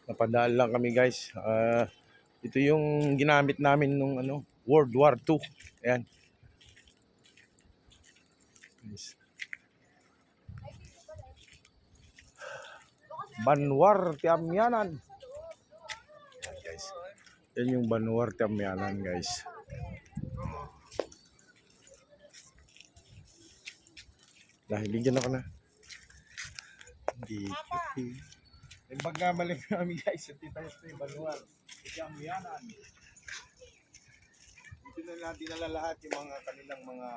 Napadaan lang kami guys. Ito yung ginamit namin nung World War II. Ayan. Guys. Banwar Tiamyanan. Ayan guys. Yan yung Banwar Tiamyanan guys. Dahil bigyan ako na. Yung pagkamaling namin guys, ito yung Banwar Tiamyanan. Ito na lang dinala lahat yung mga kanilang mga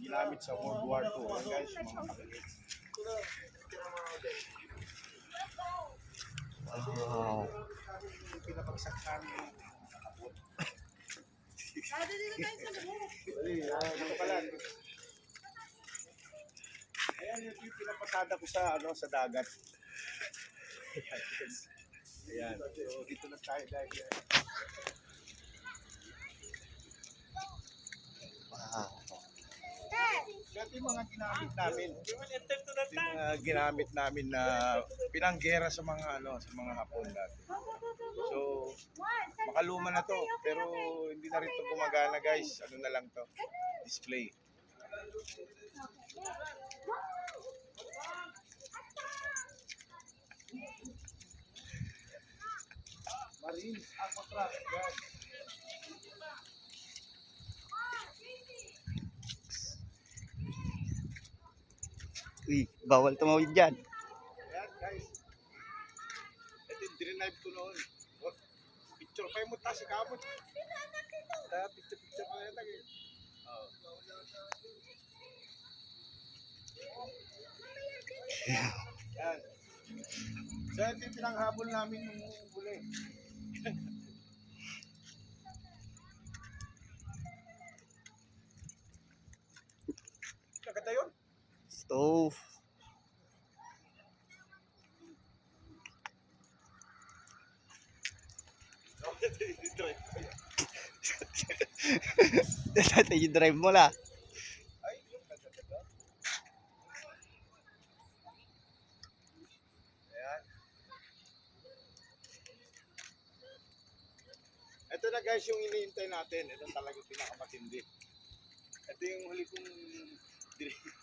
ginamit sa World War II. Ayan guys, mga kakalit. Wow. Yung pinapagsakan yung nakapot. Ano pala? Ayan yung pinapasada ko sa sa dagat. Ayan. So dito na tayo dahil. Wow. Ito yung mga ginamit namin. Yung mga ginamit namin na pinanggera sa mga sa mga Hapon dati. So makaluma na to, pero hindi na rin to gumagana guys. Ano na lang to? Display. Marines Aquacraft. Yan. Uy, bawal tumawid dyan. Ayan guys. Ito yung drinave ko noon. Picture pa yung mutas si Kamot. Picture pa yung tagi. Yan. So ito yung pinanghabol namin nung huli. Kaganda yun? Stove. Dati yung drive mo la. Ay, yung kaganda. Ayan. Ito na guys yung iniintay natin. Ito talaga pinakamatindi. Ito yung huli kong drinave.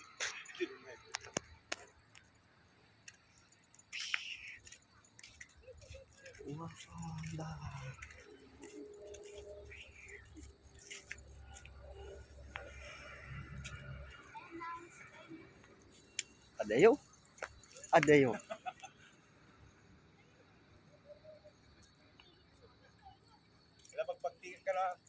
Adayo. Adayo. Kaya pagpagtingin ka na